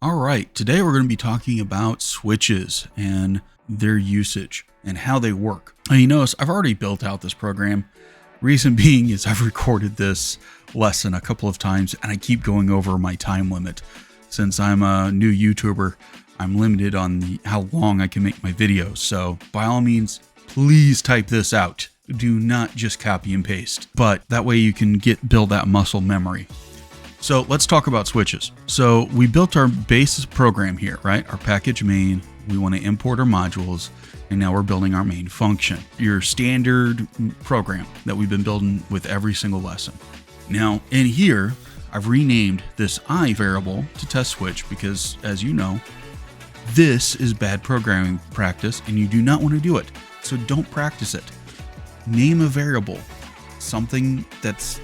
All right, today we're going to be talking about switches and their usage and how they work. Now, you notice I've already built out this program. Reason being is I've recorded this lesson a couple of times and I keep going over my time limit. Since I'm a new YouTuber, I'm limited on how long I can make my videos. So by all means, please type this out. Do not just copy and paste, but that way you can build that muscle memory. So let's talk about switches. So we built our base program here, right? Our package main, we want to import our modules, and now we're building our main function. Your standard program that we've been building with every single lesson. Now in here, I've renamed this I variable to test switch because, as you know, this is bad programming practice and you do not want to do it. So don't practice it. Name a variable, something that's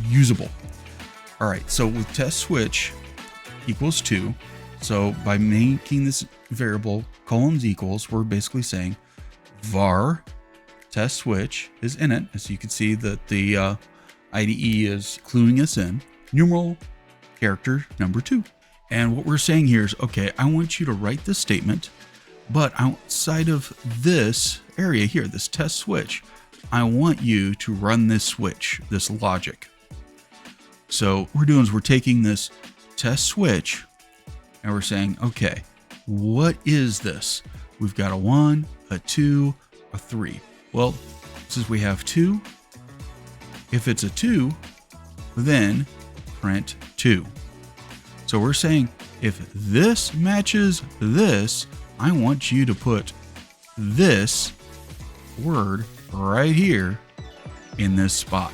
usable. All right, so with test switch equals 2, so by making this variable colons equals, we're basically saying var test switch is in it. As you can see that the IDE is cluing us in, numeral character number 2. And what we're saying here is, okay, I want you to write this statement, but outside of this area here, this test switch, I want you to run this switch, this logic. So what we're doing is we're taking this test switch and we're saying, okay, what is this? We've got a 1, a 2, a 3. Well, since we have 2, if it's a 2, then print 2. So we're saying if this matches this, I want you to put this word right here in this spot.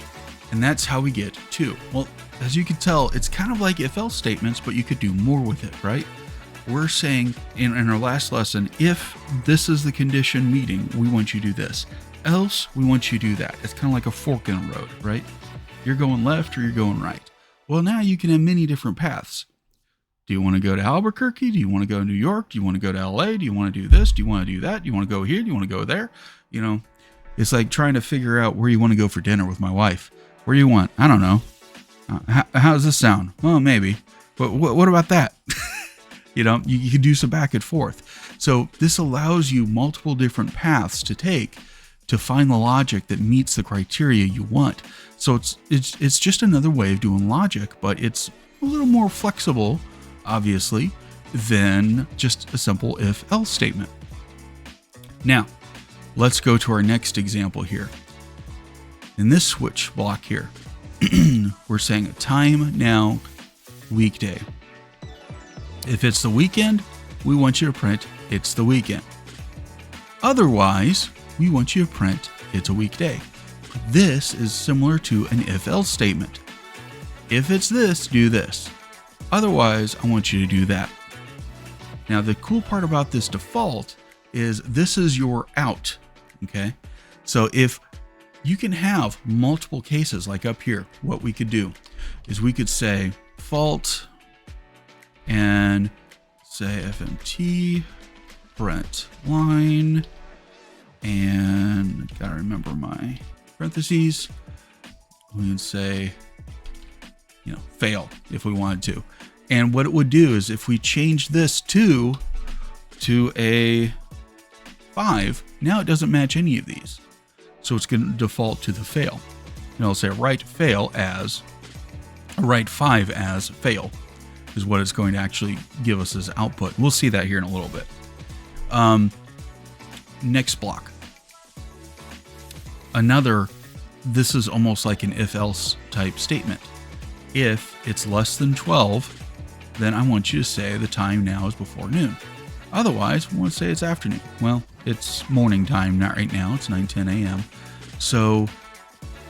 And that's how we get 2. Well, as you can tell, it's kind of like if-else statements, but you could do more with it, right? We're saying in our last lesson, if this is the condition meeting, we want you to do this. Else, we want you to do that. It's kind of like a fork in a road, right? You're going left or you're going right. Well, now you can have many different paths. Do you want to go to Albuquerque? Do you want to go to New York? Do you want to go to LA? Do you want to do this? Do you want to do that? Do you want to go here? Do you want to go there? You know, it's like trying to figure out where you want to go for dinner with my wife. Where do you want? I don't know. How does this sound? Well, maybe. But what about that? You know, you can do some back and forth. So this allows you multiple different paths to take to find the logic that meets the criteria you want. So it's just another way of doing logic, but it's a little more flexible, obviously, than just a simple if-else statement. Now, let's go to our next example here. In this switch block here, we're saying a time now weekday. If it's the weekend, we want you to print it's the weekend. Otherwise, we want you to print it's a weekday. This is similar to an if-else statement. If it's this, do this. Otherwise, I want you to do that. Now, the cool part about this default is this is your out, okay? So if you can have multiple cases, like up here, what we could do is we could say default and say FMT print line, and gotta remember my parentheses. We can say, you know, fail if we wanted to. And what it would do is if we change this to a 5, now it doesn't match any of these. So it's going to default to the fail. And it'll say write 5 as fail is what it's going to actually give us as output. We'll see that here in a little bit. Next block. This is almost like an if-else type statement. If it's less than 12, then I want you to say the time now is before noon. Otherwise, we want to say it's afternoon. Well, it's morning time, not right now. It's 9:10 a.m. So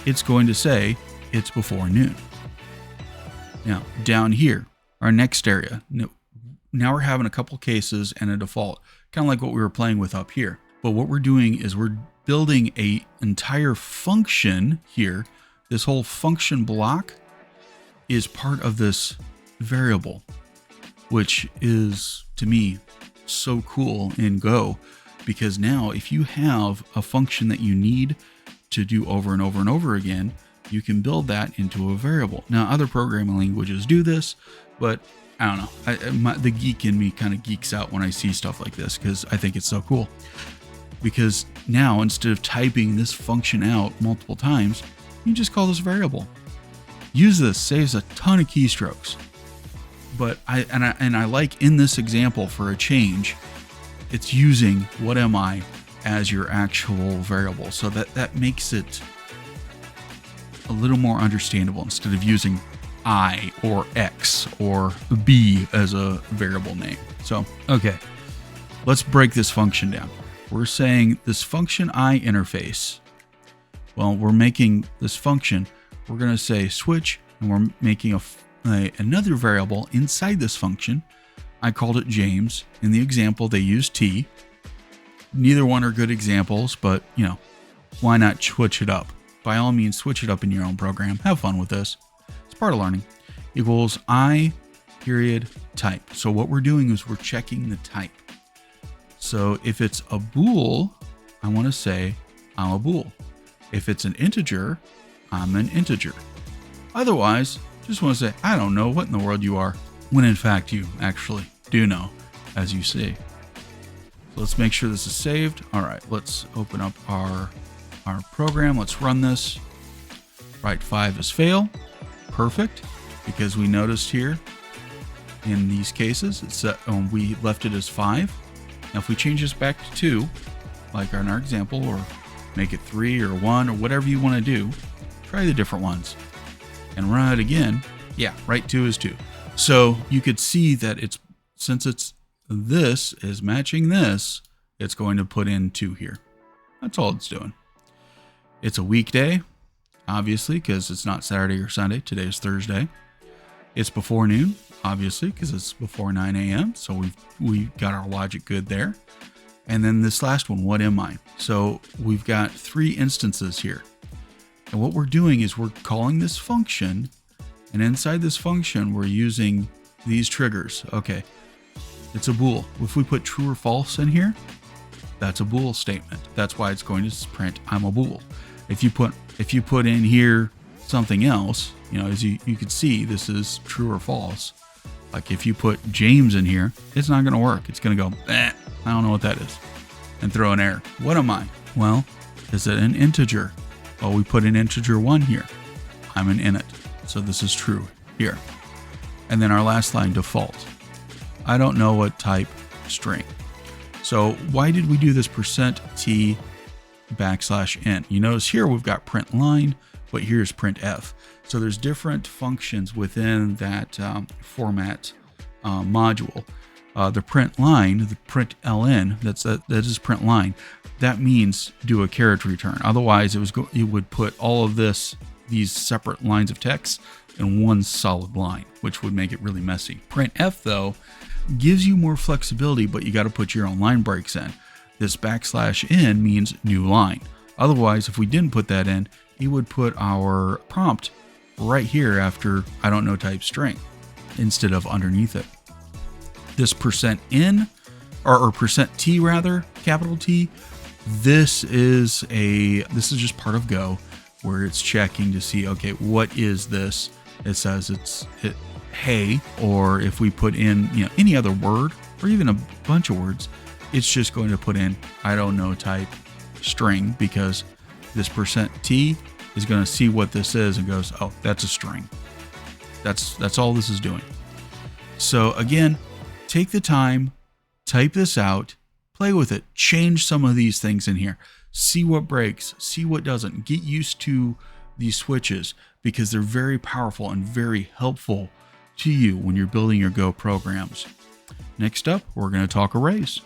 it's going to say it's before noon. Now, down here, our next area. Now we're having a couple cases and a default, kind of like what we were playing with up here. But what we're doing is we're building an entire function here. This whole function block is part of this variable, which is, to me, so cool in Go, because now if you have a function that you need to do over and over and over again, you can build that into a variable. Now, other programming languages do this, but I don't know. The geek in me kind of geeks out when I see stuff like this because I think it's so cool. Because now, instead of typing this function out multiple times, you just call this variable. Use this, saves a ton of keystrokes. But I like in this example for a change, it's using what am I as your actual variable. So that makes it a little more understandable instead of using I or X or B as a variable name. So, okay, let's break this function down. We're saying this function I interface. Well, we're making this function, we're going to say switch, and we're making another variable inside this function. I called it James. In the example, they used T. Neither one are good examples, but you know, why not switch it up? By all means, switch it up in your own program. Have fun with this. It's part of learning. Equals I period type. So what we're doing is we're checking the type. So if it's a bool, I want to say I'm a bool. If it's an integer, I'm an integer. Otherwise, just want to say, I don't know what in the world you are, when in fact you actually do know, as you see. So let's make sure this is saved. All right, let's open up our program. Let's run this. Right, 5 is fail. Perfect, because we noticed here in these cases, it's we left it as 5. Now, if we change this back to 2, like in our example, or make it 3 or 1 or whatever you want to do, try the different ones and run it again. Yeah, right, 2 is 2. So you could see that since this is matching this, it's going to put in 2 here. That's all it's doing. It's a weekday, obviously, because it's not Saturday or Sunday. Today is Thursday. It's before noon, obviously, because it's before 9 a.m. So we got our logic good there. And then this last one, what am I? So we've got 3 instances here. And what we're doing is we're calling this function, and inside this function, we're using these triggers. Okay, it's a bool. If we put true or false in here, that's a bool statement. That's why it's going to print I'm a bool. If you put in here something else, you know, as you can see, this is true or false. Like if you put James in here, it's not going to work. It's going to go, I don't know what that is, and throw an error. What am I? Well, is it an integer? Well, we put an integer 1 here. I'm an init. So this is true here. And then our last line, default. I don't know what type, string. So why did we do this %t \n? You notice here we've got print line, but here's printf. So there's different functions within that format module. The print line, the print ln, that is print line. That means do a character return. Otherwise, it would put all of these separate lines of text in one solid line, which would make it really messy. Printf though gives you more flexibility, but you got to put your own line breaks in. This \n means new line. Otherwise, if we didn't put that in, it would put our prompt right here after I don't know type string instead of underneath it. This %n or %t rather, capital T, this is just part of Go where it's checking to see, okay, what is this? It says hey, or if we put in, you know, any other word or even a bunch of words, it's just going to put in I don't know type string, because this %t is going to see what this is and goes, oh, that's a string. That's all this is doing. So again, take the time, type this out, play with it, change some of these things in here, see what breaks, see what doesn't. Get used to these switches because they're very powerful and very helpful to you when you're building your Go programs. Next up, we're going to talk arrays.